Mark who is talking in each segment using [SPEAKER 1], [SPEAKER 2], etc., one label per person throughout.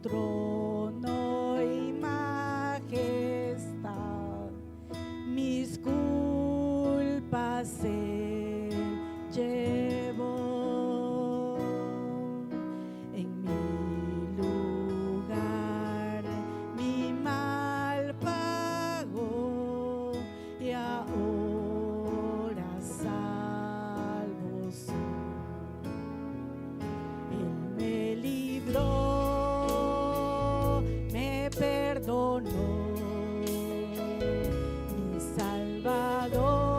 [SPEAKER 1] trono y majestad, mis culpas Él llevó. En mi lugar mi mal pagó y ahora salvo soy. Él me libró, me perdonó, mi Salvador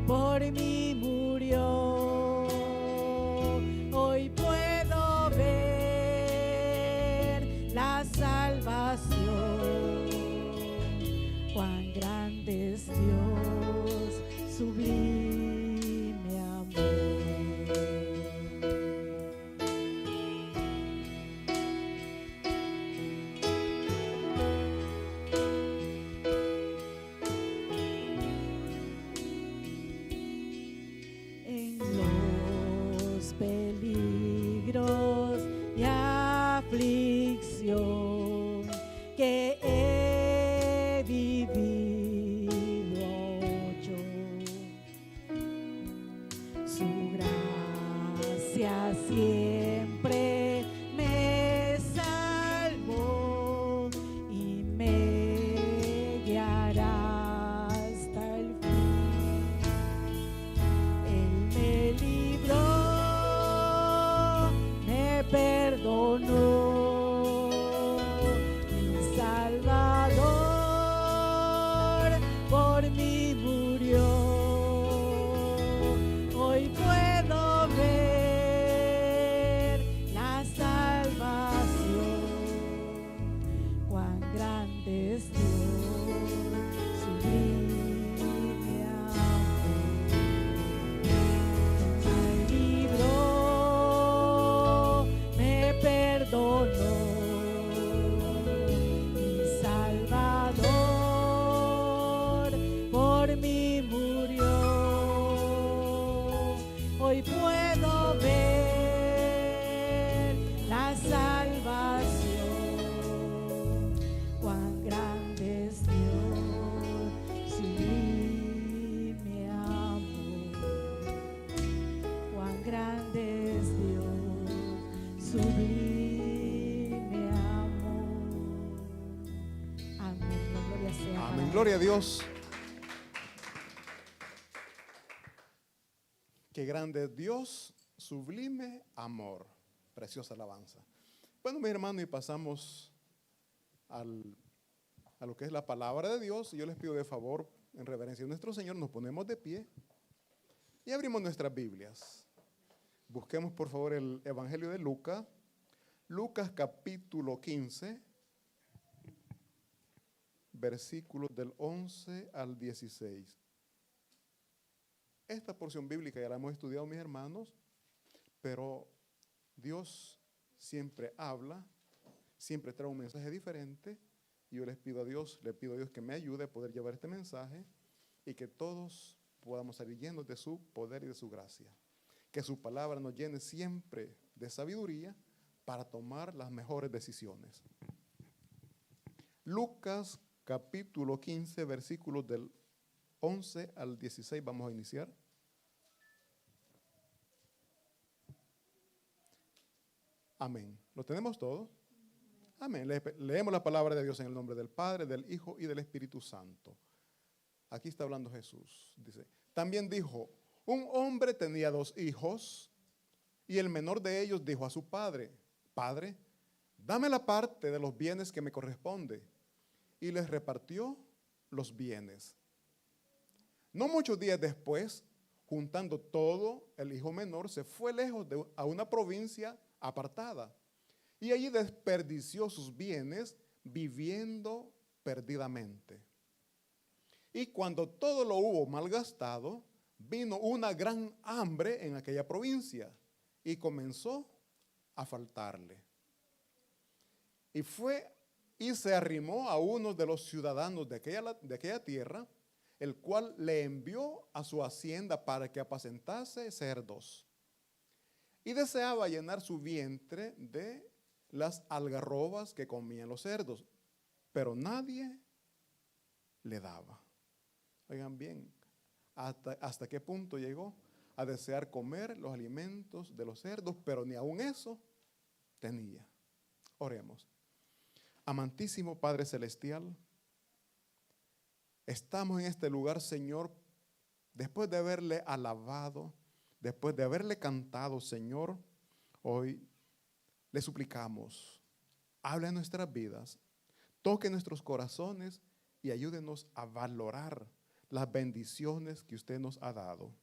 [SPEAKER 1] por mí murió. Hoy puedo ver la salvación. Cuán grande es Dios, sublime amor. En los peligros y aflicción que he vivido yo, su gracia siempre me salvó y me guiará hasta el fin. Él me libró, me perdonó, mi Salvador por mí murió. Hoy puedo ver la salvación. Cuán grande es Dios, sublime amor. Me libró, me perdonó, mi Salvador por mí murió. Hoy puedo ver la salvación. Cuán grande es Dios, sublime amor. Cuán grande es Dios, sublime amor. Amén. La gloria sea
[SPEAKER 2] Amén.
[SPEAKER 1] para
[SPEAKER 2] Gloria a Dios. Qué grande es Dios, sublime amor. Preciosa alabanza. Bueno, mi hermano, y pasamos a lo que es la palabra de Dios. Y yo les pido de favor, en reverencia a nuestro Señor, nos ponemos de pie y abrimos nuestras Biblias. Busquemos por favor el Evangelio de Lucas. Lucas capítulo 15, versículos del 11 al 16. Esta porción bíblica ya la hemos estudiado, mis hermanos, pero Dios siempre habla, siempre trae un mensaje diferente, y yo le pido a Dios que me ayude a poder llevar este mensaje y que todos podamos salir llenos de su poder y de su gracia. Que su palabra nos llene siempre de sabiduría para tomar las mejores decisiones. Lucas capítulo 15, versículos del 11 al 16, vamos a iniciar. Amén. ¿Lo tenemos todo? Amén. Leemos la palabra de Dios en el nombre del Padre, del Hijo y del Espíritu Santo. Aquí está hablando Jesús. Dice, también dijo, un hombre tenía 2 hijos y el menor de ellos dijo a su padre, Padre, dame la parte de los bienes que me corresponde. Y les repartió los bienes. No muchos días después, juntando todo, el hijo menor se fue lejos a una provincia apartada y allí desperdició sus bienes viviendo perdidamente. Y cuando todo lo hubo malgastado, vino una gran hambre en aquella provincia y comenzó a faltarle. Y fue y se arrimó a uno de los ciudadanos de aquella tierra, el cual le envió a su hacienda para que apacentase cerdos. Y deseaba llenar su vientre de las algarrobas que comían los cerdos, pero nadie le daba. Oigan bien, ¿hasta qué punto llegó? A desear comer los alimentos de los cerdos, pero ni aun eso tenía. Oremos. Amantísimo Padre Celestial, estamos en este lugar, Señor, después de haberle alabado, después de haberle cantado, Señor, hoy le suplicamos, hable en nuestras vidas, toque nuestros corazones y ayúdenos a valorar las bendiciones que usted nos ha dado.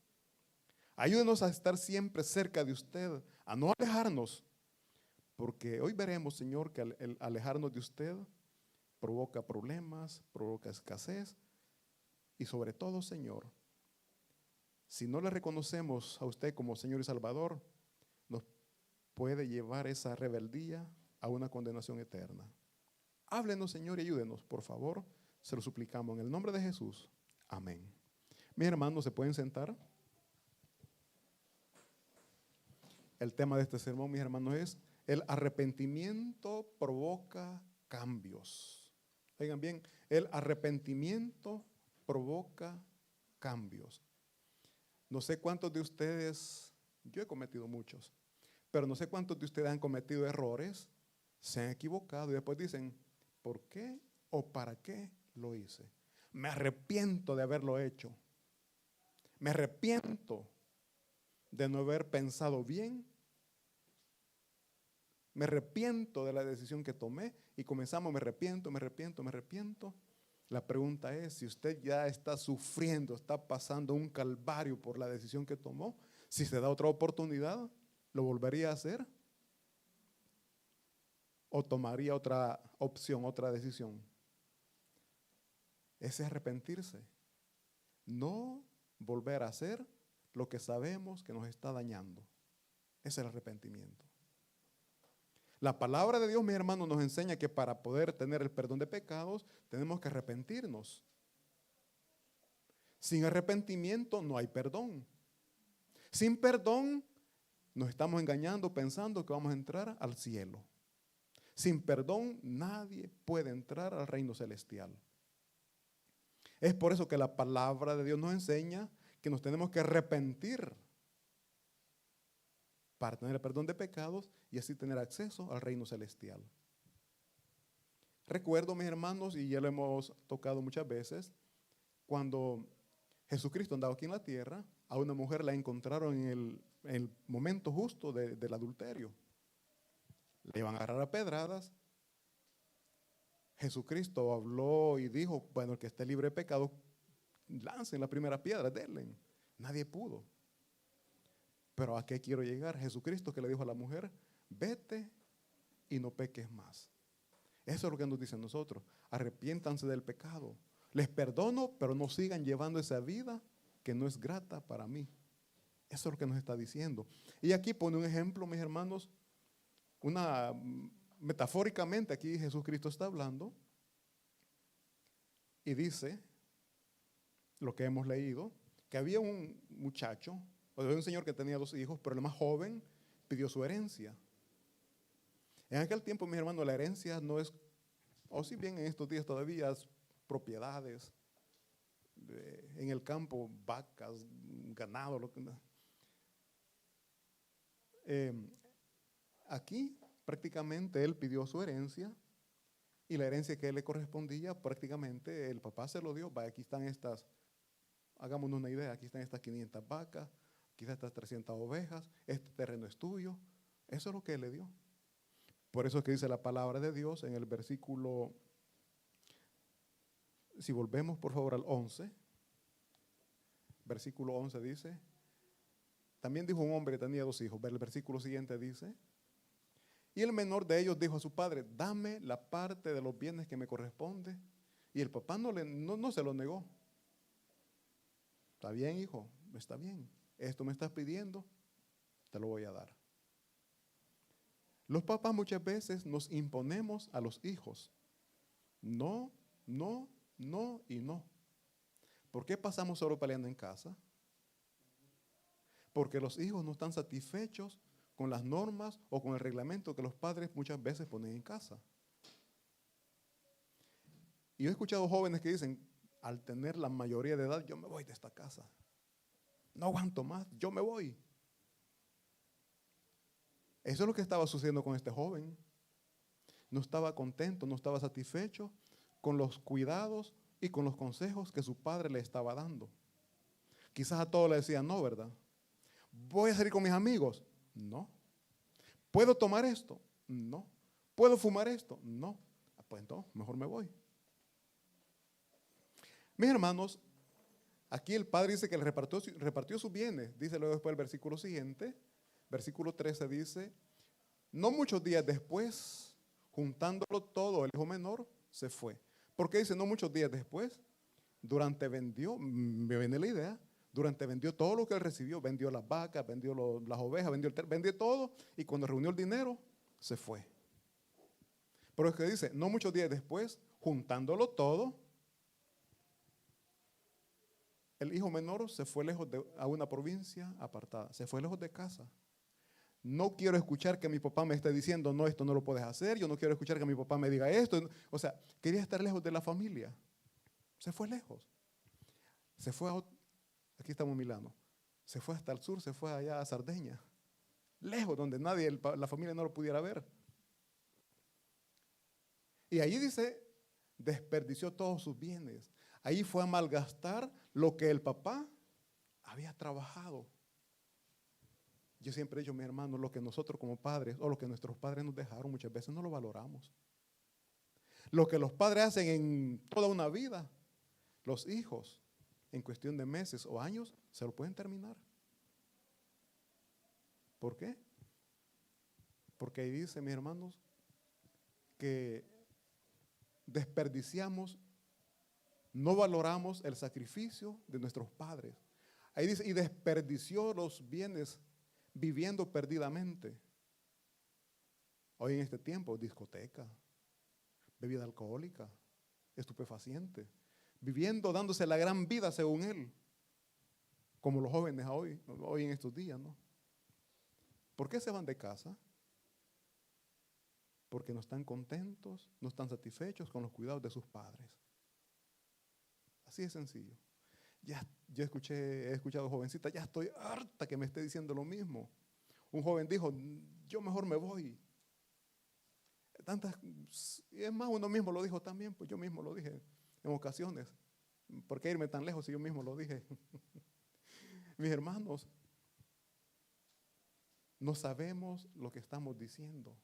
[SPEAKER 2] Ayúdenos a estar siempre cerca de usted, a no alejarnos, porque hoy veremos, Señor, que el alejarnos de usted provoca problemas, provoca escasez y sobre todo, Señor, si no le reconocemos a usted como Señor y Salvador, nos puede llevar esa rebeldía a una condenación eterna. Háblenos, Señor, y ayúdenos, por favor, se lo suplicamos en el nombre de Jesús. Amén. Mis hermanos, ¿se pueden sentar? El tema de este sermón, mis hermanos, es el arrepentimiento provoca cambios. Oigan bien, el arrepentimiento provoca cambios. No sé cuántos de ustedes, yo he cometido muchos, pero no sé cuántos de ustedes han cometido errores, se han equivocado y después dicen, ¿por qué o para qué lo hice? Me arrepiento de haberlo hecho. Me arrepiento de no haber pensado bien. Me arrepiento de la decisión que tomé y comenzamos, me arrepiento, me arrepiento, me arrepiento. La pregunta es, si usted ya está sufriendo, está pasando un calvario por la decisión que tomó, si se da otra oportunidad, ¿lo volvería a hacer? ¿O tomaría otra opción, otra decisión? Ese es arrepentirse. No volver a hacer lo que sabemos que nos está dañando. Ese es el arrepentimiento. La palabra de Dios, mi hermano, nos enseña que para poder tener el perdón de pecados, tenemos que arrepentirnos. Sin arrepentimiento no hay perdón. Sin perdón nos estamos engañando pensando que vamos a entrar al cielo. Sin perdón nadie puede entrar al reino celestial. Es por eso que la palabra de Dios nos enseña que nos tenemos que arrepentir para tener el perdón de pecados y así tener acceso al reino celestial. Recuerdo, mis hermanos, y ya lo hemos tocado muchas veces, cuando Jesucristo andaba aquí en la tierra, a una mujer la encontraron en el momento justo del adulterio. Le iban a agarrar a pedradas. Jesucristo habló y dijo, bueno, el que esté libre de pecado, lancen la primera piedra, denle. Nadie pudo. Pero ¿a qué quiero llegar? Jesucristo que le dijo a la mujer, vete y no peques más. Eso es lo que nos dice a nosotros. Arrepiéntanse del pecado. Les perdono, pero no sigan llevando esa vida que no es grata para mí. Eso es lo que nos está diciendo. Y aquí pone un ejemplo, mis hermanos, metafóricamente aquí Jesucristo está hablando y dice lo que hemos leído, que había un muchacho, o un señor que tenía 2 hijos, pero el más joven pidió su herencia. En aquel tiempo, mis hermanos, la herencia no es, o si bien en estos días todavía, propiedades, en el campo, vacas, ganado, lo que aquí prácticamente él pidió su herencia y la herencia que a él le correspondía prácticamente el papá se lo dio. Aquí están estas, hagámonos una idea, aquí están estas 500 vacas, aquí están estas 300 ovejas, este terreno es tuyo. Eso es lo que él le dio. Por eso es que dice la palabra de Dios en el versículo, si volvemos por favor al 11, versículo 11 dice, también dijo un hombre que tenía 2 hijos, el versículo siguiente dice, y el menor de ellos dijo a su padre, dame la parte de los bienes que me corresponde. Y el papá no se lo negó. Está bien, hijo, está bien. Esto me estás pidiendo, te lo voy a dar. Los papás muchas veces nos imponemos a los hijos. No, no, no y no. ¿Por qué pasamos solo peleando en casa? Porque los hijos no están satisfechos con las normas o con el reglamento que los padres muchas veces ponen en casa. Y yo he escuchado jóvenes que dicen, al tener la mayoría de edad, yo me voy de esta casa. No aguanto más, yo me voy. Eso es lo que estaba sucediendo con este joven. No estaba contento, no estaba satisfecho con los cuidados y con los consejos que su padre le estaba dando. Quizás a todos le decían, no, ¿verdad? ¿Voy a salir con mis amigos? No. ¿Puedo tomar esto? No. ¿Puedo fumar esto? No. Pues no, mejor me voy. Mis hermanos, aquí el padre dice que le repartió sus bienes. Dice luego después el versículo siguiente, versículo 13 dice, no muchos días después, juntándolo todo, el hijo menor se fue. ¿Por qué dice no muchos días después? Durante vendió, me viene la idea, durante vendió todo lo que él recibió, vendió las vacas, vendió las ovejas, vendió todo, y cuando reunió el dinero, se fue. Pero es que dice, no muchos días después, juntándolo todo, el hijo menor se fue lejos a una provincia apartada, se fue lejos de casa. No quiero escuchar que mi papá me esté diciendo, no, esto no lo puedes hacer, yo no quiero escuchar que mi papá me diga esto. O sea, quería estar lejos de la familia. Se fue lejos. Se fue aquí estamos en Milano, se fue hasta el sur, se fue allá a Sardeña, lejos, donde nadie, la familia no lo pudiera ver. Y allí dice, desperdició todos sus bienes. Ahí fue a malgastar lo que el papá había trabajado. Yo siempre he dicho, mi hermano, lo que nosotros como padres o lo que nuestros padres nos dejaron muchas veces no lo valoramos. Lo que los padres hacen en toda una vida, los hijos, en cuestión de meses o años, se lo pueden terminar. ¿Por qué? Porque ahí dice, mis hermanos, que desperdiciamos, no valoramos el sacrificio de nuestros padres. Ahí dice, y desperdició los bienes viviendo perdidamente. Hoy en este tiempo, discoteca, bebida alcohólica, estupefaciente, viviendo, dándose la gran vida según él, como los jóvenes hoy en estos días, ¿no? ¿Por qué se van de casa? Porque no están contentos, no están satisfechos con los cuidados de sus padres. Así de sencillo. Yo he escuchado jovencitas, ya estoy harta que me esté diciendo lo mismo. Un joven dijo, yo mejor me voy. Y es más, uno mismo lo dijo también, pues yo mismo lo dije en ocasiones. ¿Por qué irme tan lejos si yo mismo lo dije? Mis hermanos, no sabemos lo que estamos diciendo.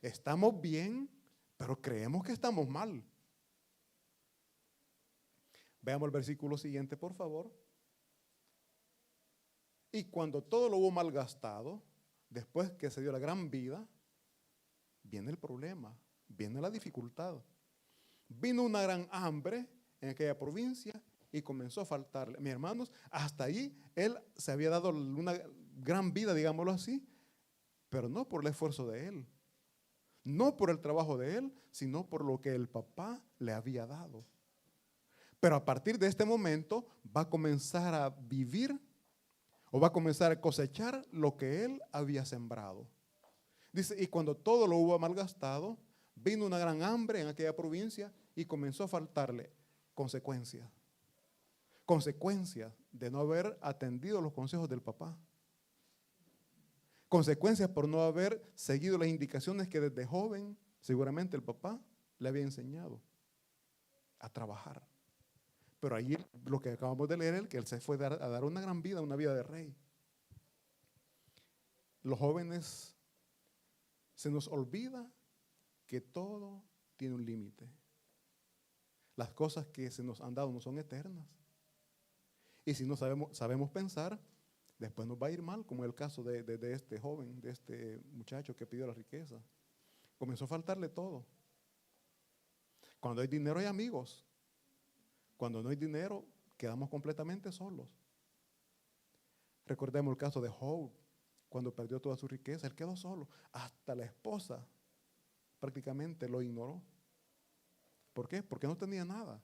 [SPEAKER 2] Estamos bien, pero creemos que estamos mal. Veamos el versículo siguiente, por favor. Y cuando todo lo hubo malgastado, después que se dio la gran vida, viene el problema, viene la dificultad. Vino una gran hambre en aquella provincia y comenzó a faltarle. Mis hermanos, hasta ahí él se había dado una gran vida, digámoslo así, pero no por el esfuerzo de él, no por el trabajo de él, sino por lo que el papá le había dado. Pero a partir de este momento va a comenzar a vivir o va a comenzar a cosechar lo que él había sembrado. Dice, y cuando todo lo hubo malgastado, vino una gran hambre en aquella provincia y comenzó a faltarle. Consecuencias. Consecuencias de no haber atendido los consejos del papá. Consecuencias por no haber seguido las indicaciones que desde joven seguramente el papá le había enseñado a trabajar. Pero ahí lo que acabamos de leer es que él se fue a dar una gran vida, una vida de rey. Los jóvenes se nos olvida que todo tiene un límite. Las cosas que se nos han dado no son eternas. Y si no sabemos pensar, después nos va a ir mal, como el caso de este joven, de este muchacho que pidió la riqueza. Comenzó a faltarle todo. Cuando hay dinero hay amigos. Cuando no hay dinero, quedamos completamente solos. Recordemos el caso de Job, cuando perdió toda su riqueza, él quedó solo. Hasta la esposa prácticamente lo ignoró. ¿Por qué? Porque no tenía nada.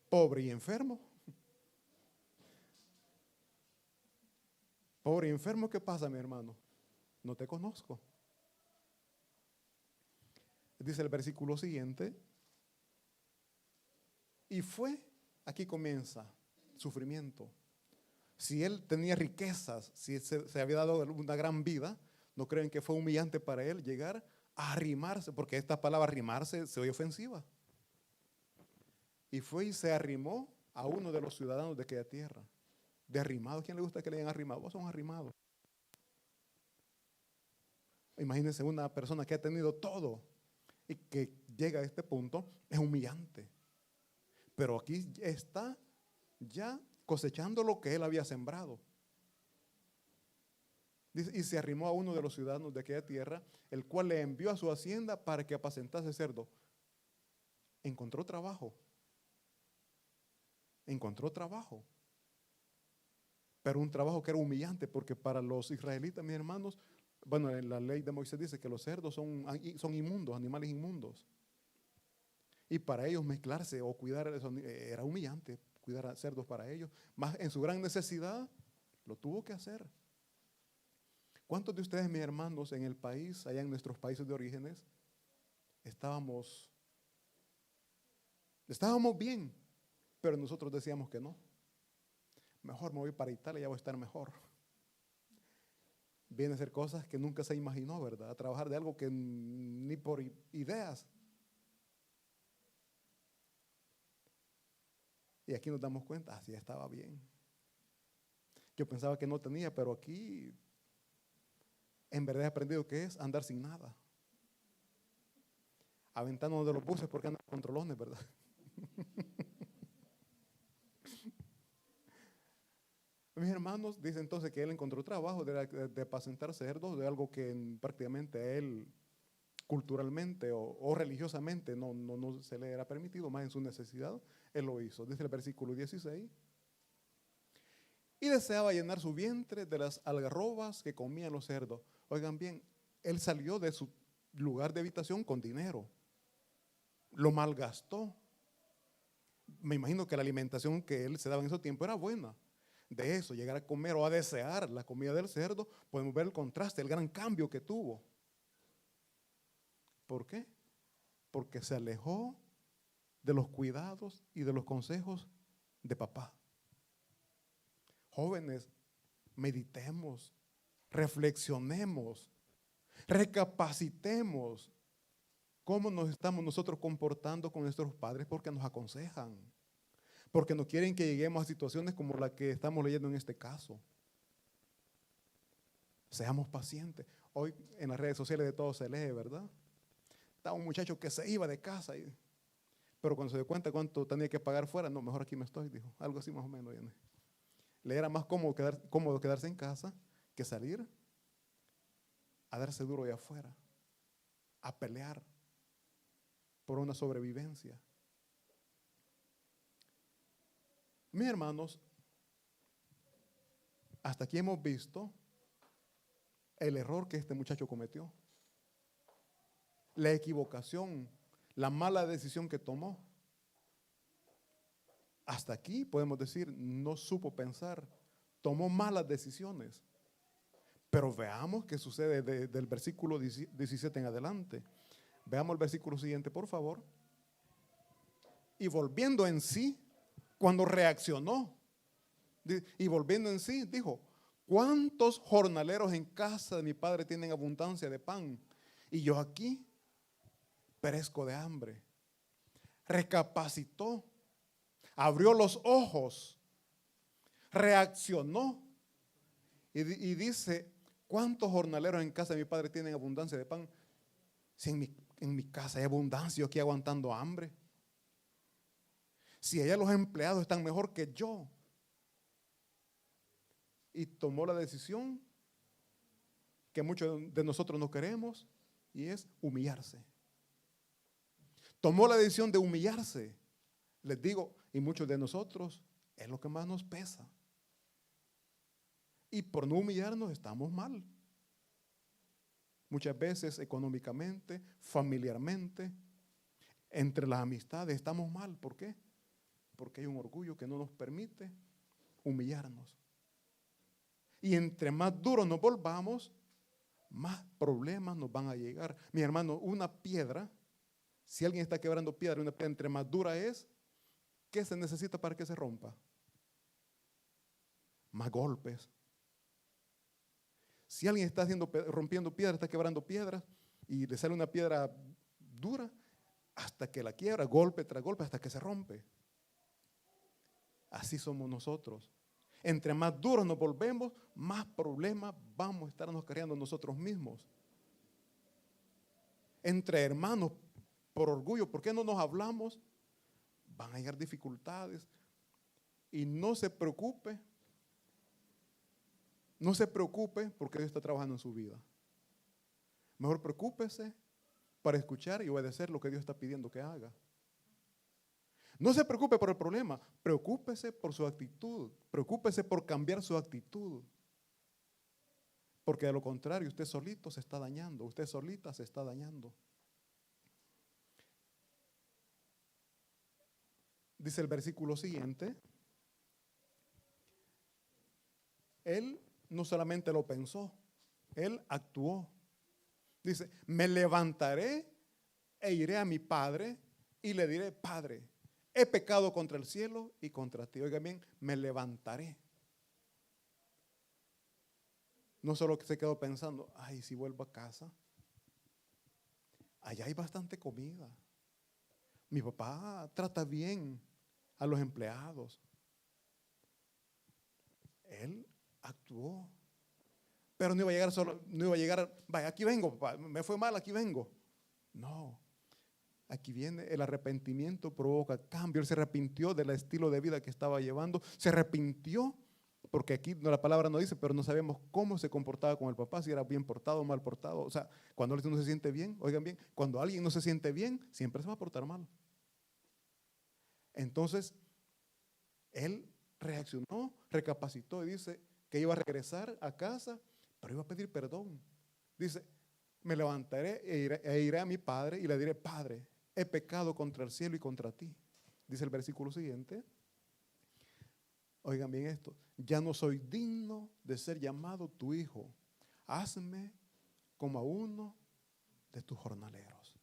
[SPEAKER 2] Pobre y enfermo. Pobre y enfermo, ¿qué pasa, mi hermano? no te conozco. Dice el versículo siguiente, y fue, aquí comienza, sufrimiento. Si él tenía riquezas, si se había dado una gran vida, ¿no creen que fue humillante para él llegar a arrimarse? Porque esta palabra arrimarse se oye ofensiva. Y fue y se arrimó a uno de los ciudadanos de aquella tierra. De arrimado, ¿quién le gusta que le digan arrimado? Vos son arrimados. Imagínense una persona que ha tenido todo y que llega a este punto, es humillante. Pero aquí está ya cosechando lo que él había sembrado. Dice, y se arrimó a uno de los ciudadanos de aquella tierra, el cual le envió a su hacienda para que apacentase cerdo. Encontró trabajo. Encontró trabajo. Pero un trabajo que era humillante, porque para los israelitas, mis hermanos, bueno, en la ley de Moisés dice que los cerdos son inmundos, animales inmundos. Y para ellos mezclarse o cuidar eso era humillante, cuidar a cerdos para ellos. Más en su gran necesidad, lo tuvo que hacer. ¿Cuántos de ustedes, mis hermanos, en el país, allá en nuestros países de orígenes, estábamos bien, pero nosotros decíamos que no? Mejor me voy para Italia, ya voy a estar mejor. Viene a ser cosas que nunca se imaginó, ¿verdad? A trabajar de algo que ni por ideas. Y aquí nos damos cuenta, así estaba bien. Yo pensaba que no tenía, pero aquí en verdad he aprendido que es andar sin nada. Aventándonos de los buses porque andan controlones, ¿verdad? Mis hermanos dicen entonces que él encontró trabajo de apacentar cerdos, de algo que prácticamente a él culturalmente o religiosamente no se le era permitido, más en su necesidad, él lo hizo. Dice el versículo 16. Y deseaba llenar su vientre de las algarrobas que comían los cerdos. Oigan bien, él salió de su lugar de habitación con dinero. Lo malgastó. Me imagino que la alimentación que él se daba en ese tiempo era buena. De eso, llegar a comer o a desear la comida del cerdo, podemos ver el contraste, el gran cambio que tuvo. ¿Por qué? Porque se alejó de los cuidados y de los consejos de papá. Jóvenes, meditemos, reflexionemos, recapacitemos cómo nos estamos nosotros comportando con nuestros padres, porque nos aconsejan, porque no quieren que lleguemos a situaciones como la que estamos leyendo en este caso. Seamos pacientes. Hoy en las redes sociales de todo se lee, ¿verdad? Estaba un muchacho que se iba de casa, pero cuando se dio cuenta cuánto tenía que pagar fuera, no, mejor aquí me estoy, dijo. Algo así más o menos. Le era más cómodo quedarse en casa que salir a darse duro allá afuera, a pelear por una sobrevivencia. Mis hermanos, hasta aquí hemos visto el error que este muchacho cometió, la equivocación, la mala decisión que tomó. Hasta aquí podemos decir, no supo pensar, tomó malas decisiones. Pero veamos qué sucede del versículo 17 en adelante. Veamos el versículo siguiente, por favor. Y volviendo en sí, cuando reaccionó, y volviendo en sí, dijo, ¿cuántos jornaleros en casa de mi padre tienen abundancia de pan? Y yo aquí perezco de hambre. Recapacitó, abrió los ojos, reaccionó y dice, ¿cuántos jornaleros en casa de mi padre tienen abundancia de pan? Si en mi casa hay abundancia, yo aquí aguantando hambre. Si allá los empleados están mejor que yo. Y tomó la decisión que muchos de nosotros no queremos, y es humillarse. Tomó la decisión de humillarse. Les digo, y muchos de nosotros es lo que más nos pesa. Y por no humillarnos estamos mal. Muchas veces económicamente, familiarmente, entre las amistades estamos mal. ¿Por qué? Porque hay un orgullo que no nos permite humillarnos. Y entre más duros nos volvamos, más problemas nos van a llegar. Mi hermano, una piedra, si alguien está quebrando piedra, una piedra entre más dura es, ¿qué se necesita para que se rompa? Más golpes. Si alguien está rompiendo piedras, está quebrando piedras y le sale una piedra dura, hasta que la quiebra, golpe tras golpe, hasta que se rompe. Así somos nosotros. Entre más duros nos volvemos, más problemas vamos a estarnos creando nosotros mismos. Entre hermanos, por orgullo, ¿por qué no nos hablamos? Van a llegar dificultades. Y no se preocupe. No se preocupe porque Dios está trabajando en su vida. Mejor preocúpese para escuchar y obedecer lo que Dios está pidiendo que haga. No se preocupe por el problema, preocúpese por su actitud, preocúpese por cambiar su actitud. Porque de lo contrario, usted solito se está dañando, usted solita se está dañando. Dice el versículo siguiente, él no solamente lo pensó, él actuó. Dice, me levantaré e iré a mi padre y le diré, Padre, he pecado contra el cielo y contra ti. Oiga bien, me levantaré. No solo que se quedó pensando, ay, si vuelvo a casa, allá hay bastante comida. Mi papá trata bien a los empleados. Él actuó. Pero no iba a llegar solo, no iba a llegar, vaya, aquí vengo, papá, me fue mal, aquí vengo. No. Aquí viene el arrepentimiento, provoca cambio. Él se arrepintió del estilo de vida que estaba llevando. Se arrepintió, porque aquí la palabra no dice, pero no sabemos cómo se comportaba con el papá, si era bien portado o mal portado. O sea, cuando alguien no se siente bien, oigan bien, cuando alguien no se siente bien, siempre se va a portar mal. Entonces, él reaccionó, recapacitó y dice que iba a regresar a casa, pero iba a pedir perdón. Dice, me levantaré e iré a mi padre y le diré, Padre, he pecado contra el cielo y contra ti. Dice el versículo siguiente. Oigan bien esto. Ya no soy digno de ser llamado tu hijo. Hazme como a uno de tus jornaleros.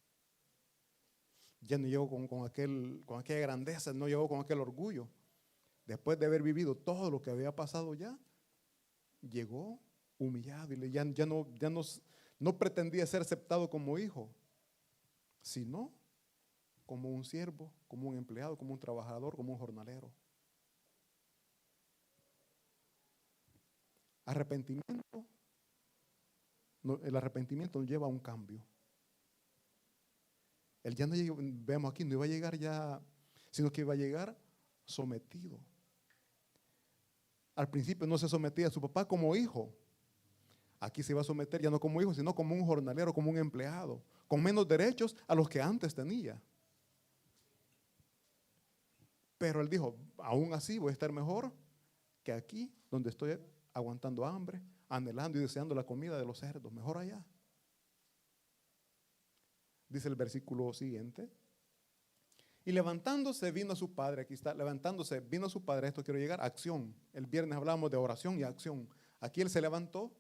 [SPEAKER 2] Ya no llegó con aquella grandeza, no llegó con aquel orgullo. Después de haber vivido todo lo que había pasado ya, llegó humillado y ya no pretendía ser aceptado como hijo, sino como un siervo, como un empleado, como un trabajador, como un jornalero. Arrepentimiento, el arrepentimiento nos lleva a un cambio. Él ya no llegó, vemos aquí, no iba a llegar ya, sino que iba a llegar sometido. Al principio no se sometía a su papá como hijo. Aquí se iba a someter ya no como hijo, sino como un jornalero, como un empleado, con menos derechos a los que antes tenía. Pero él dijo, aún así voy a estar mejor que aquí, donde estoy aguantando hambre, anhelando y deseando la comida de los cerdos, mejor allá. Dice el versículo siguiente. Y levantándose vino a su padre, aquí está, levantándose vino a su padre, a esto quiero llegar, acción. El viernes hablamos de oración y acción. Aquí él se levantó,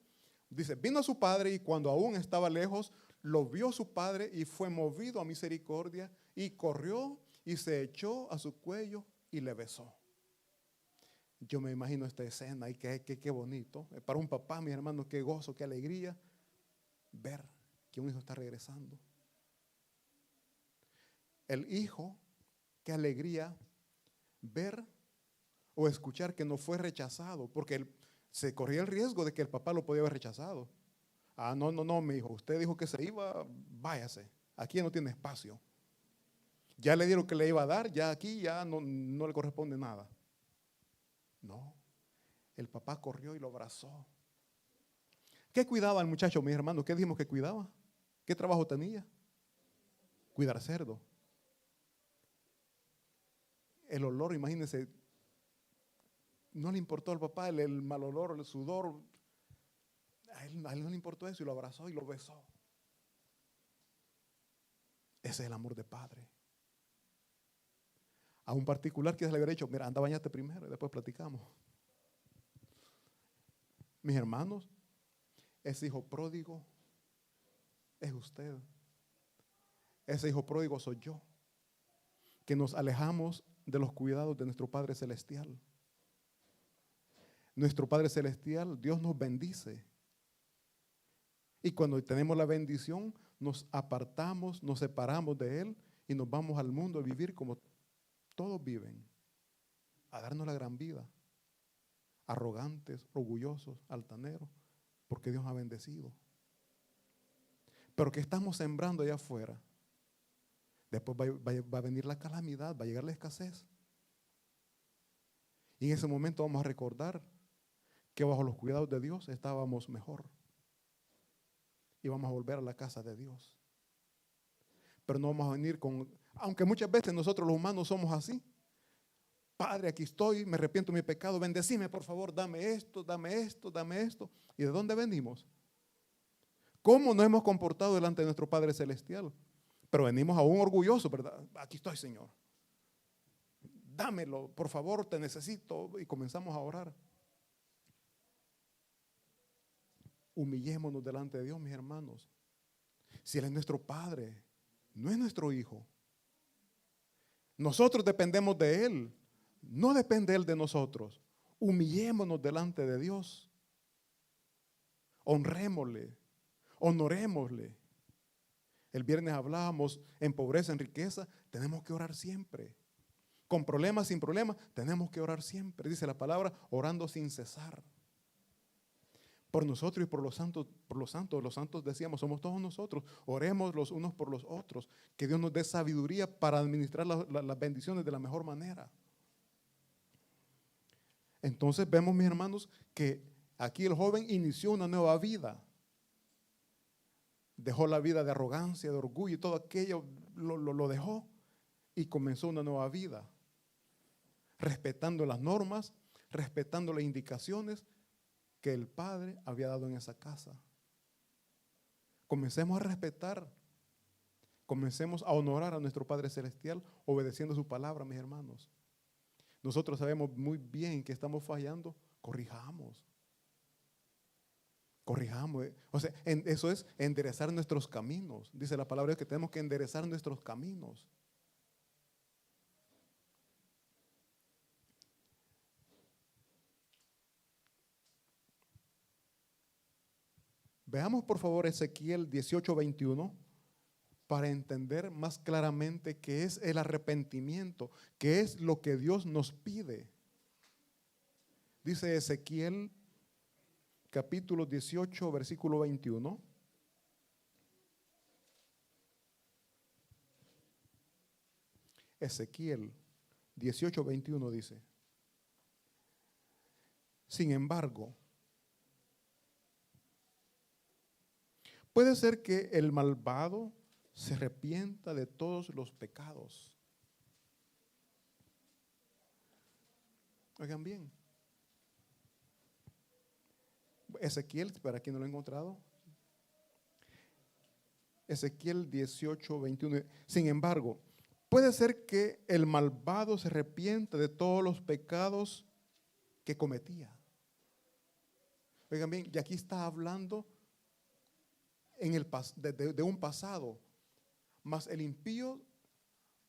[SPEAKER 2] dice, vino a su padre y cuando aún estaba lejos, lo vio su padre y fue movido a misericordia y corrió y se echó a su cuello y le besó. Yo me imagino esta escena y qué bonito. Para un papá, mis hermanos, qué gozo, qué alegría ver que un hijo está regresando. El hijo, qué alegría ver o escuchar que no fue rechazado, porque él se corría el riesgo de que el papá lo podía haber rechazado. Ah, no, mi hijo, usted dijo que se iba, váyase, aquí no tiene espacio. Ya le dieron que le iba a dar, ya aquí ya no le corresponde nada. No, el papá corrió y lo abrazó. ¿Qué cuidaba el muchacho, mis hermanos? ¿Qué dijimos que cuidaba? ¿Qué trabajo tenía? Cuidar cerdo. El olor, imagínense, no le importó al papá el mal olor, el sudor. A él no le importó eso y lo abrazó y lo besó. Ese es el amor de padre. A un particular que se le hubiera dicho, mira, anda, bañate primero y después platicamos. Mis hermanos, ese hijo pródigo es usted. Ese hijo pródigo soy yo, que nos alejamos de los cuidados de nuestro Padre Celestial. Nuestro Padre Celestial, Dios nos bendice. Y cuando tenemos la bendición, nos apartamos, nos separamos de Él y nos vamos al mundo a vivir como todos viven, a darnos la gran vida, arrogantes, orgullosos, altaneros, porque Dios nos ha bendecido. Pero que estamos sembrando allá afuera, después va a venir la calamidad, va a llegar la escasez. Y en ese momento vamos a recordar que bajo los cuidados de Dios estábamos mejor. Y vamos a volver a la casa de Dios. Pero no vamos a venir con, aunque muchas veces nosotros los humanos somos así. Padre, aquí estoy, me arrepiento de mi pecado, bendecime por favor, dame esto, dame esto, dame esto. ¿Y de dónde venimos? ¿Cómo nos hemos comportado delante de nuestro Padre Celestial? Pero venimos aún orgullosos, ¿verdad? Aquí estoy, Señor. Dámelo, por favor, te necesito. Y comenzamos a orar. Humillémonos delante de Dios, mis hermanos. Si Él es nuestro Padre, no es nuestro Hijo. Nosotros dependemos de Él, no depende Él de nosotros. Humillémonos delante de Dios. Honrémosle, honorémosle. El viernes hablábamos en pobreza, en riqueza, tenemos que orar siempre. Con problemas, sin problemas, tenemos que orar siempre. Dice la palabra, orando sin cesar. Por nosotros y por los santos, los santos decíamos, somos todos nosotros. Oremos los unos por los otros. Que Dios nos dé sabiduría para administrar las bendiciones de la mejor manera. Entonces vemos, mis hermanos, que aquí el joven inició una nueva vida. Dejó la vida de arrogancia, de orgullo y todo aquello, lo dejó y comenzó una nueva vida. Respetando las normas, respetando las indicaciones que el Padre había dado en esa casa. Comencemos a respetar, comencemos a honorar a nuestro Padre Celestial, obedeciendo su palabra, mis hermanos. Nosotros sabemos muy bien que estamos fallando, corrijamos. Corrijamos. O sea, eso es enderezar nuestros caminos. Dice la palabra que tenemos que enderezar nuestros caminos. Veamos por favor Ezequiel 18:21 para entender más claramente qué es el arrepentimiento, qué es lo que Dios nos pide. Dice Ezequiel capítulo 18, versículo 21. Ezequiel 18:21 dice: sin embargo, puede ser que el malvado se arrepienta de todos los pecados. Oigan bien. Ezequiel, para quien no lo ha encontrado. Ezequiel 18:21. Sin embargo, puede ser que el malvado se arrepienta de todos los pecados que cometía. Oigan bien, y aquí está hablando de un pasado. Mas el impío,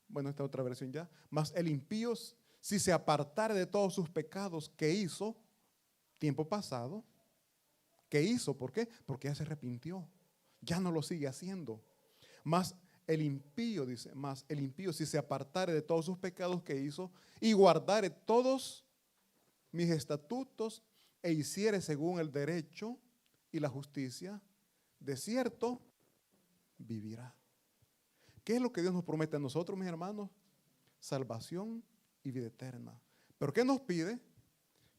[SPEAKER 2] bueno, esta otra versión ya, mas el impío, si se apartara de todos sus pecados que hizo, tiempo pasado, ¿qué hizo? ¿Por qué? Porque ya se arrepintió, ya no lo sigue haciendo. Mas el impío, dice, mas el impío, si se apartare de todos sus pecados que hizo y guardare todos mis estatutos e hiciere según el derecho y la justicia, de cierto vivirá. ¿Qué es lo que Dios nos promete a nosotros, mis hermanos? Salvación y vida eterna. ¿Pero qué nos pide?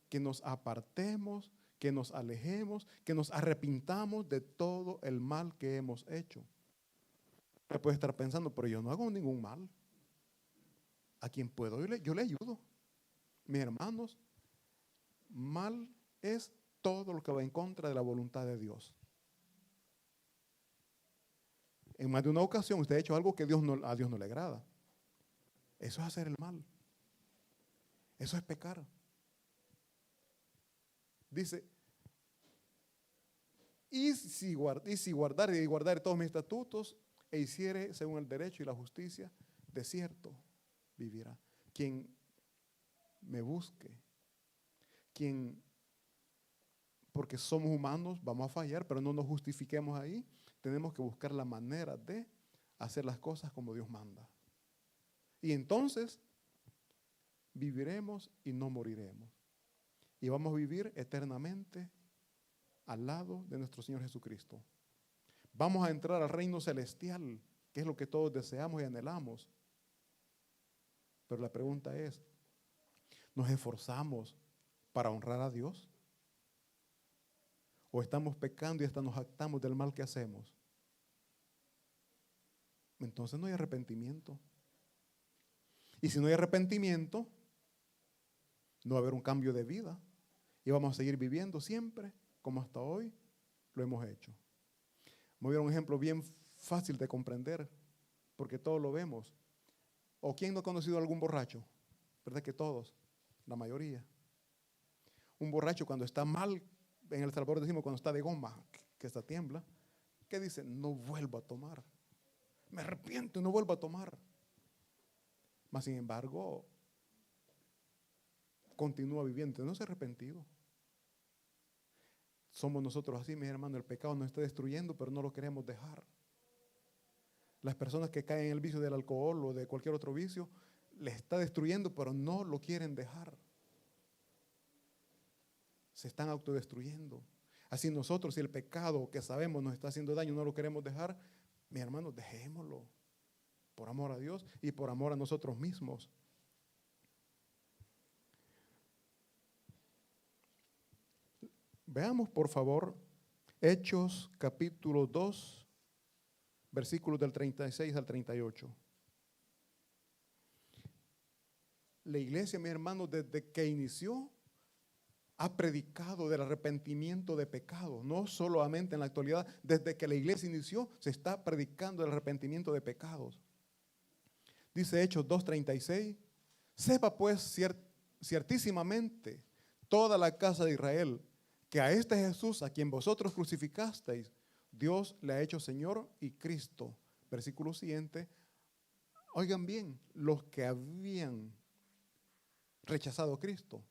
[SPEAKER 2] Que nos apartemos, que nos alejemos, que nos arrepintamos de todo el mal que hemos hecho. Usted puede estar pensando, pero yo no hago ningún mal. ¿A quién puedo? Yo le ayudo. Mis hermanos, mal es todo lo que va en contra de la voluntad de Dios. En más de una ocasión usted ha hecho algo que a Dios no le agrada. Eso es hacer el mal. Eso es pecar. Dice, y si guardare todos mis estatutos e hiciere según el derecho y la justicia, de cierto vivirá. Quien me busque, porque somos humanos, vamos a fallar, pero no nos justifiquemos ahí. Tenemos que buscar la manera de hacer las cosas como Dios manda. Y entonces viviremos y no moriremos. Y vamos a vivir eternamente al lado de nuestro Señor Jesucristo. Vamos a entrar al reino celestial, que es lo que todos deseamos y anhelamos. Pero la pregunta es, ¿nos esforzamos para honrar a Dios? ¿O estamos pecando y hasta nos jactamos del mal que hacemos? Entonces no hay arrepentimiento. Y si no hay arrepentimiento, no va a haber un cambio de vida. Y vamos a seguir viviendo siempre como hasta hoy lo hemos hecho. Me voy a dar un ejemplo bien fácil de comprender, porque todos lo vemos. ¿O quién no ha conocido a algún borracho? ¿Verdad que todos? La mayoría. Un borracho cuando está mal, en El Salvador decimos cuando está de goma, que está tiembla, ¿qué dice? No vuelvo a tomar. Me arrepiento y no vuelvo a tomar. Mas sin embargo, continúa viviendo, no se ha arrepentido. Somos nosotros así, mis hermanos, el pecado nos está destruyendo, pero no lo queremos dejar. Las personas que caen en el vicio del alcohol o de cualquier otro vicio, les está destruyendo, pero no lo quieren dejar. Se están autodestruyendo. Así nosotros, si el pecado que sabemos nos está haciendo daño, no lo queremos dejar, mis hermanos, dejémoslo. Por amor a Dios y por amor a nosotros mismos. Veamos, por favor, Hechos capítulo 2, versículos del 36 al 38. La iglesia, mis hermanos, desde que inició, ha predicado del arrepentimiento de pecados. No solamente en la actualidad, desde que la iglesia inició, se está predicando el arrepentimiento de pecados. Dice Hechos 2:36, sepa pues ciertísimamente toda la casa de Israel, que a este Jesús, a quien vosotros crucificasteis, Dios le ha hecho Señor y Cristo. Versículo siguiente, oigan bien, los que habían rechazado a Cristo,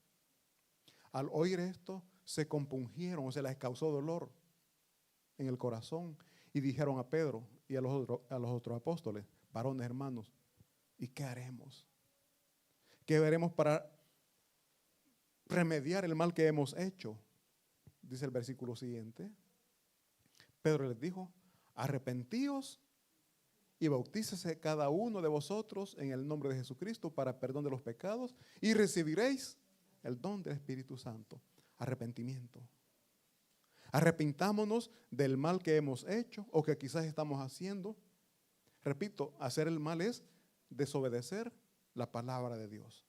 [SPEAKER 2] al oír esto, se compungieron, o se les causó dolor en el corazón, y dijeron a Pedro y a los otros apóstoles, varones hermanos, ¿y qué haremos? ¿Qué haremos para remediar el mal que hemos hecho? Dice el versículo siguiente. Pedro les dijo, arrepentíos y bautícese cada uno de vosotros en el nombre de Jesucristo para perdón de los pecados y recibiréis el don del Espíritu Santo. Arrepentimiento. Arrepintámonos del mal que hemos hecho o que quizás estamos haciendo. Repito, hacer el mal es desobedecer la palabra de Dios.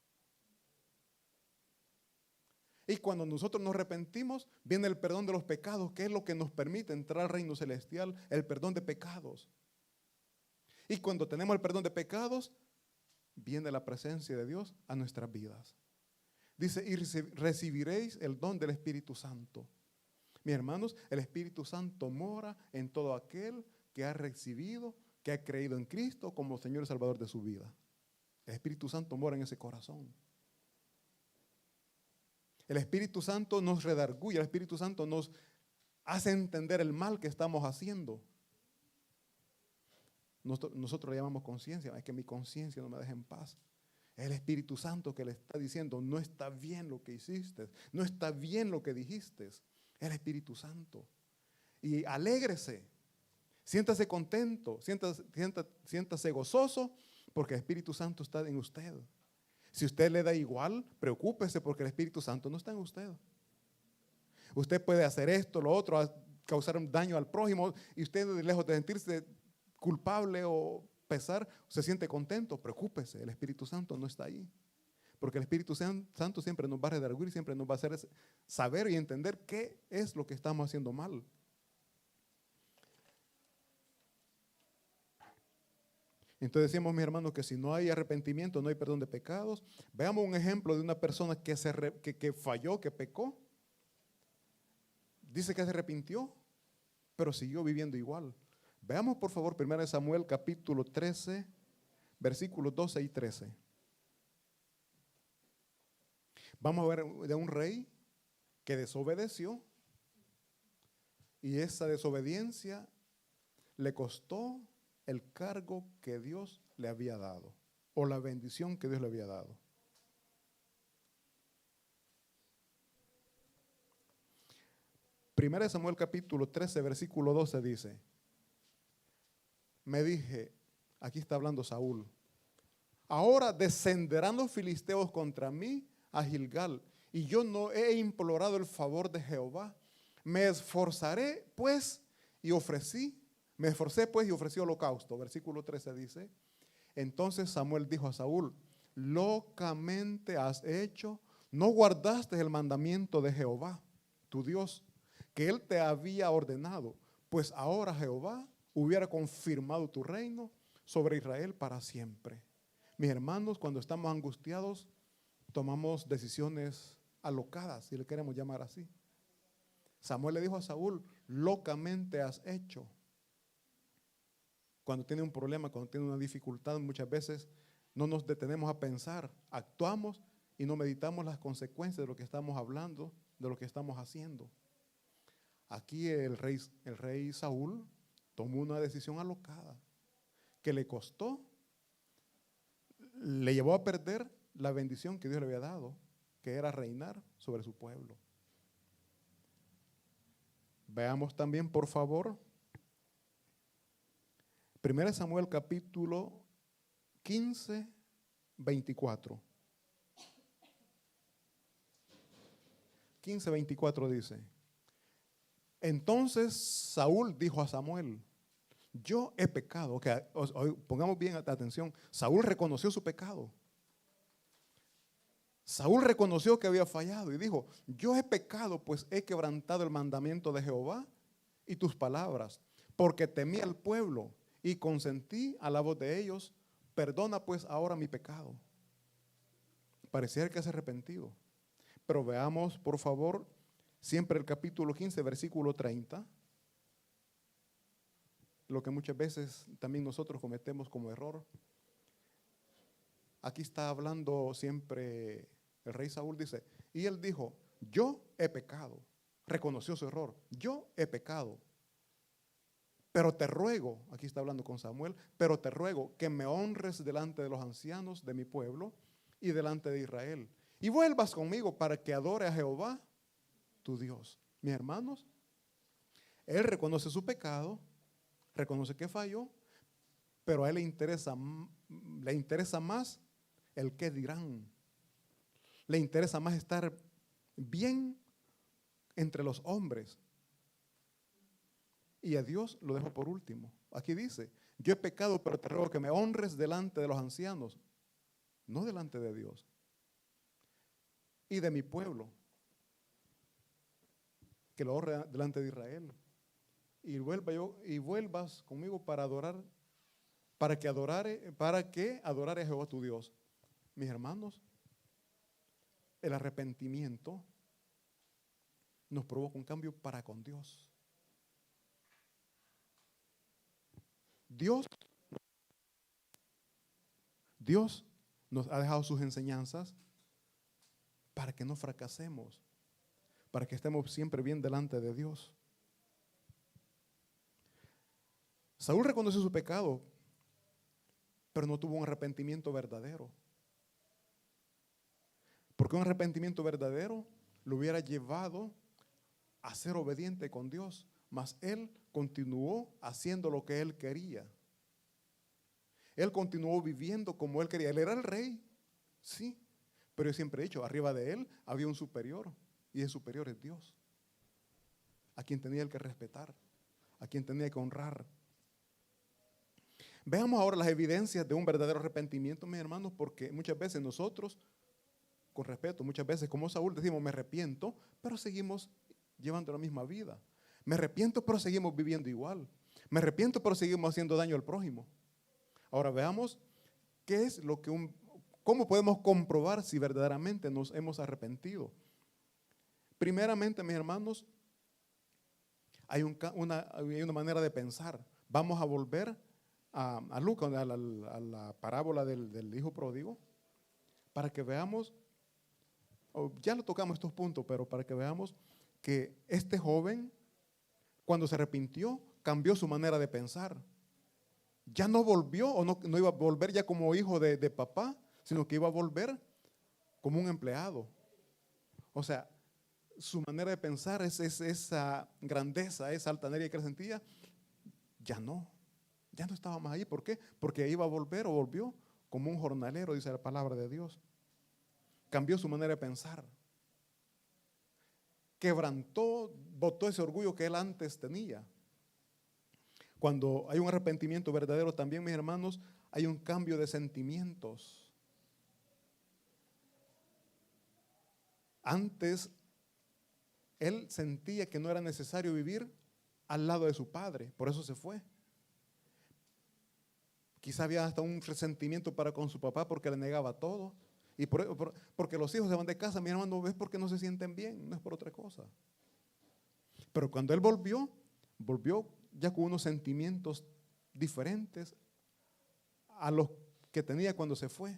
[SPEAKER 2] Y cuando nosotros nos arrepentimos, viene el perdón de los pecados, que es lo que nos permite entrar al reino celestial, el perdón de pecados. Y cuando tenemos el perdón de pecados, viene la presencia de Dios a nuestras vidas. Dice, y recibiréis el don del Espíritu Santo. Mis hermanos, el Espíritu Santo mora en todo aquel que ha recibido, que ha creído en Cristo como Señor y Salvador de su vida. El Espíritu Santo mora en ese corazón. El Espíritu Santo nos redarguye, el Espíritu Santo nos hace entender el mal que estamos haciendo. Nosotros le llamamos conciencia, es que mi conciencia no me deja en paz. Es el Espíritu Santo que le está diciendo, no está bien lo que hiciste, no está bien lo que dijiste. Es el Espíritu Santo. Y alégrese, siéntase contento, siéntase gozoso, porque el Espíritu Santo está en usted. Si usted le da igual, preocúpese porque el Espíritu Santo no está en usted. Usted puede hacer esto, lo otro, causar un daño al prójimo y usted, lejos de sentirse culpable o pesar, se siente contento. Preocúpese, el Espíritu Santo no está ahí. Porque el Espíritu Santo siempre nos va a redarguir, siempre nos va a hacer saber y entender qué es lo que estamos haciendo mal. Entonces decíamos, mis hermanos, que si no hay arrepentimiento, no hay perdón de pecados. Veamos un ejemplo de una persona que falló, que pecó. Dice que se arrepintió, pero siguió viviendo igual. Veamos por favor 1 Samuel capítulo 13, versículos 12 y 13. Vamos a ver de un rey que desobedeció y esa desobediencia le costó el cargo que Dios le había dado o la bendición que Dios le había dado. Primera de Samuel capítulo 13, versículo 12 dice, me dije, aquí está hablando Saúl, ahora descenderán los filisteos contra mí a Gilgal, y yo no he implorado el favor de Jehová. Me esforcé pues y ofrecí holocausto. Versículo 13 dice, entonces Samuel dijo a Saúl, locamente has hecho, no guardaste el mandamiento de Jehová, tu Dios, que él te había ordenado, pues ahora Jehová hubiera confirmado tu reino sobre Israel para siempre. Mis hermanos, cuando estamos angustiados, tomamos decisiones alocadas, si le queremos llamar así. Samuel le dijo a Saúl, locamente has hecho. Cuando tiene un problema, cuando tiene una dificultad, muchas veces no nos detenemos a pensar, actuamos y no meditamos las consecuencias de lo que estamos hablando, de lo que estamos haciendo. Aquí el rey Saúl tomó una decisión alocada que le costó, le llevó a perder la bendición que Dios le había dado, que era reinar sobre su pueblo. Veamos también, por favor, 1 Samuel capítulo 15, 24. 15, 24 dice, entonces Saúl dijo a Samuel, yo he pecado. Pongamos bien atención, Saúl reconoció su pecado. Saúl reconoció que había fallado y dijo, yo he pecado, pues he quebrantado el mandamiento de Jehová y tus palabras, porque temí al pueblo y consentí a la voz de ellos, perdona pues ahora mi pecado. Pareciera que se ha arrepentido. Pero veamos, por favor, siempre el capítulo 15, versículo 30, lo que muchas veces también nosotros cometemos como error. Aquí está hablando siempre el rey Saúl, dice, y él dijo, yo he pecado, reconoció su error, yo he pecado, pero te ruego, aquí está hablando con Samuel, pero te ruego que me honres delante de los ancianos de mi pueblo y delante de Israel, y vuelvas conmigo para que adore a Jehová, tu Dios. Mis hermanos, él reconoce su pecado, reconoce que falló, pero a él le interesa más el qué dirán. Le interesa más estar bien entre los hombres. Y a Dios lo dejo por último. Aquí dice, yo he pecado, pero te ruego que me honres delante de los ancianos, no delante de Dios. Y de mi pueblo, que lo honre delante de Israel. Y vuelvas conmigo para adorar, para que adorare a Jehová tu Dios. Mis hermanos, el arrepentimiento nos provoca un cambio para con Dios. Dios nos ha dejado sus enseñanzas para que no fracasemos, para que estemos siempre bien delante de Dios. Saúl reconoció su pecado, pero no tuvo un arrepentimiento verdadero. Porque un arrepentimiento verdadero lo hubiera llevado a ser obediente con Dios, mas él continuó haciendo lo que él quería. Él continuó viviendo como él quería. Él era el rey, sí, pero yo siempre he dicho, arriba de él había un superior, y el superior es Dios, a quien tenía él que respetar, a quien tenía que honrar. Veamos ahora las evidencias de un verdadero arrepentimiento, mis hermanos, porque muchas veces nosotros, con respeto, muchas veces como Saúl decimos me arrepiento, pero seguimos llevando la misma vida. Me arrepiento, pero seguimos viviendo igual. Me arrepiento, pero seguimos haciendo daño al prójimo. Ahora veamos cómo podemos comprobar si verdaderamente nos hemos arrepentido. Primeramente, mis hermanos, hay una manera de pensar. Vamos a volver a Lucas, a la parábola del hijo pródigo, para que veamos, ya lo tocamos estos puntos, pero para que veamos que este joven, cuando se arrepintió, cambió su manera de pensar. Ya no volvió, o no iba a volver ya como hijo de papá, sino que iba a volver como un empleado. O sea, su manera de pensar, esa grandeza, esa altanería que él sentía, ya no estaba más ahí. ¿Por qué? Porque iba a volver o volvió como un jornalero, dice la palabra de Dios. Cambió su manera de pensar. Quebrantó, botó ese orgullo que él antes tenía. Cuando hay un arrepentimiento verdadero también, mis hermanos, hay un cambio de sentimientos. Antes, él sentía que no era necesario vivir al lado de su padre, por eso se fue. Quizá había hasta un resentimiento para con su papá porque le negaba todo. Y porque los hijos se van de casa, mi hermano, es porque no se sienten bien, no es por otra cosa. Pero cuando él volvió ya con unos sentimientos diferentes a los que tenía cuando se fue.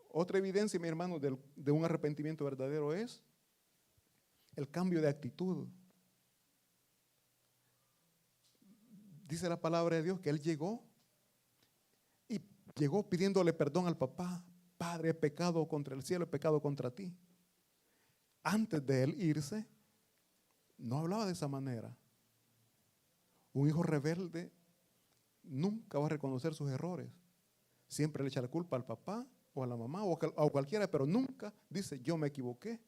[SPEAKER 2] Otra evidencia, mi hermano, de un arrepentimiento verdadero es el cambio de actitud. Dice la palabra de Dios que él llegó pidiéndole perdón al papá. Padre, he pecado contra el cielo, he pecado contra ti. Antes de él irse, no hablaba de esa manera. Un hijo rebelde nunca va a reconocer sus errores. Siempre le echa la culpa al papá o a la mamá o a cualquiera, pero nunca dice yo me equivoqué.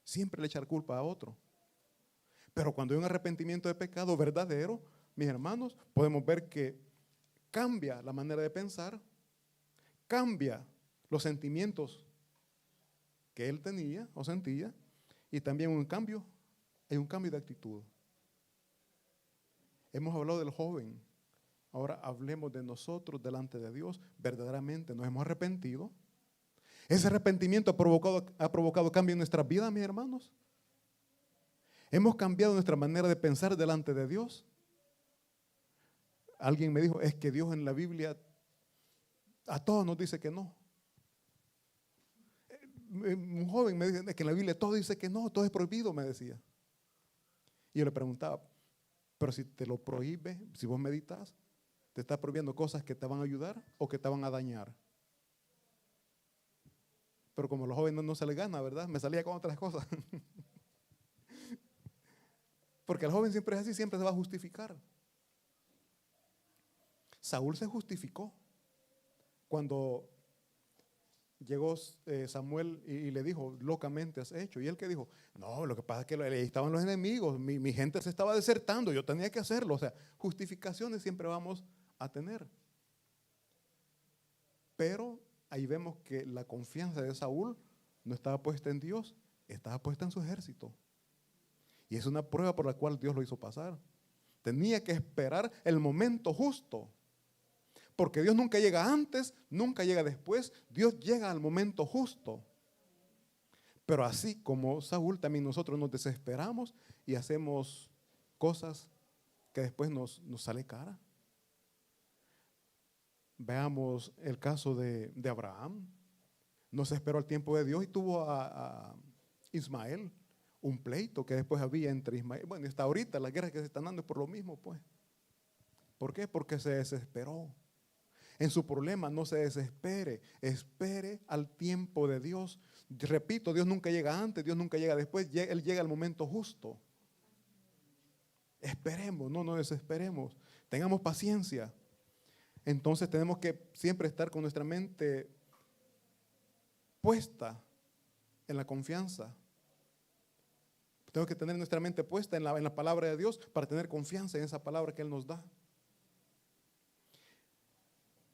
[SPEAKER 2] Siempre le echa la culpa a otro. Pero cuando hay un arrepentimiento de pecado verdadero, mis hermanos, podemos ver que cambia la manera de pensar, cambia los sentimientos que él tenía o sentía, y también hay un cambio de actitud. Hemos hablado del joven, ahora hablemos de nosotros delante de Dios. Verdaderamente nos hemos arrepentido. Ese arrepentimiento ha provocado cambio en nuestras vidas, mis hermanos. Hemos cambiado nuestra manera de pensar delante de Dios. Alguien me dijo, es que Dios en la Biblia a todos nos dice que no. Un joven me dice que en la Biblia todo dice que no, todo es prohibido, me decía. Y yo le preguntaba, pero si te lo prohíbe, si vos meditas, te está prohibiendo cosas que te van a ayudar o que te van a dañar. Pero como a los jóvenes no se les gana, ¿verdad? Me salía con otras cosas. Porque el joven siempre es así, siempre se va a justificar. Saúl se justificó cuando llegó Samuel y le dijo, locamente has hecho. Y él que dijo, no, lo que pasa es que ahí estaban los enemigos, mi gente se estaba desertando, yo tenía que hacerlo. O sea, justificaciones siempre vamos a tener. Pero ahí vemos que la confianza de Saúl no estaba puesta en Dios, estaba puesta en su ejército. Y es una prueba por la cual Dios lo hizo pasar. Tenía que esperar el momento justo. Porque Dios nunca llega antes, nunca llega después. Dios llega al momento justo. Pero así como Saúl, también nosotros nos desesperamos y hacemos cosas que después nos sale cara. Veamos el caso de Abraham. No se esperó el tiempo de Dios y tuvo a Ismael. Un pleito que después había entre Ismael. Bueno, hasta ahorita las guerras que se están dando es por lo mismo, pues. ¿Por qué? Porque se desesperó. En su problema no se desespere, espere al tiempo de Dios. Repito, Dios nunca llega antes, Dios nunca llega después, Él llega al momento justo. Esperemos, no nos desesperemos, tengamos paciencia. Entonces tenemos que siempre estar con nuestra mente puesta en la confianza. Tenemos que tener nuestra mente puesta en la palabra de Dios para tener confianza en esa palabra que Él nos da.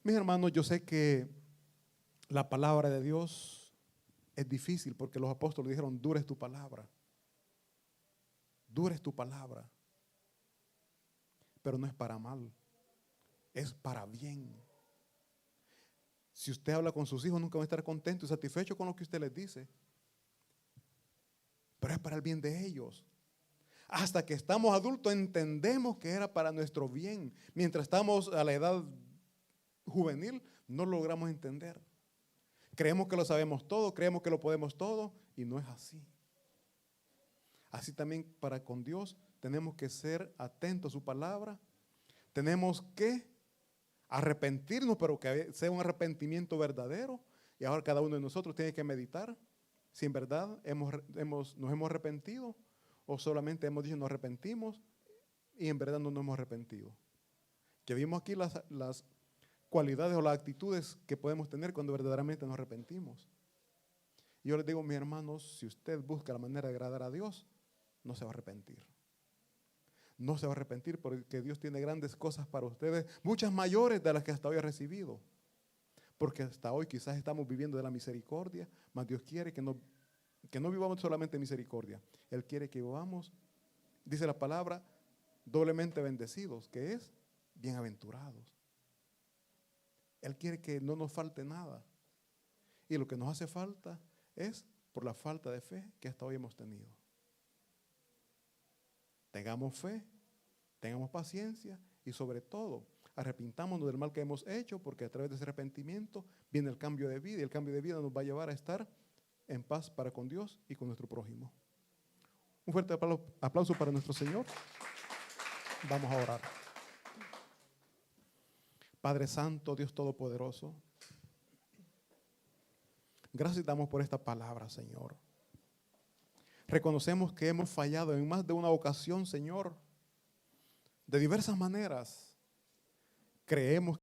[SPEAKER 2] Mis hermanos, yo sé que la palabra de Dios es difícil porque los apóstoles dijeron, dura es tu palabra. Dura es tu palabra. Pero no es para mal, es para bien. Si usted habla con sus hijos, nunca va a estar contento y satisfecho con lo que usted les dice. pero es para el bien de ellos. Hasta que estamos adultos entendemos que era para nuestro bien. Mientras estamos a la edad juvenil, no logramos entender. Creemos que lo sabemos todo, creemos que lo podemos todo, y no es así. Así también para con Dios tenemos que ser atentos a su palabra. Tenemos que arrepentirnos, pero que sea un arrepentimiento verdadero. Y ahora cada uno de nosotros tiene que meditar si en verdad nos hemos arrepentido o solamente hemos dicho nos arrepentimos y en verdad no nos hemos arrepentido. Que vimos aquí las cualidades o las actitudes que podemos tener cuando verdaderamente nos arrepentimos. Y yo les digo, mis hermanos, si usted busca la manera de agradar a Dios, no se va a arrepentir. No se va a arrepentir porque Dios tiene grandes cosas para ustedes, muchas mayores de las que hasta hoy ha recibido. Porque hasta hoy quizás estamos viviendo de la misericordia, mas Dios quiere que no vivamos solamente misericordia. Él quiere que vivamos, dice la palabra, doblemente bendecidos, que es bienaventurados. Él quiere que no nos falte nada. Y lo que nos hace falta es por la falta de fe que hasta hoy hemos tenido. Tengamos fe, tengamos paciencia y sobre todo arrepintámonos del mal que hemos hecho, porque a través de ese arrepentimiento viene el cambio de vida y el cambio de vida nos va a llevar a estar en paz para con Dios y con nuestro prójimo. Un fuerte aplauso para nuestro Señor. Vamos a orar. Padre Santo, Dios Todopoderoso, gracias damos por esta palabra, Señor. Reconocemos que hemos fallado en más de una ocasión, Señor, de diversas maneras. Creemos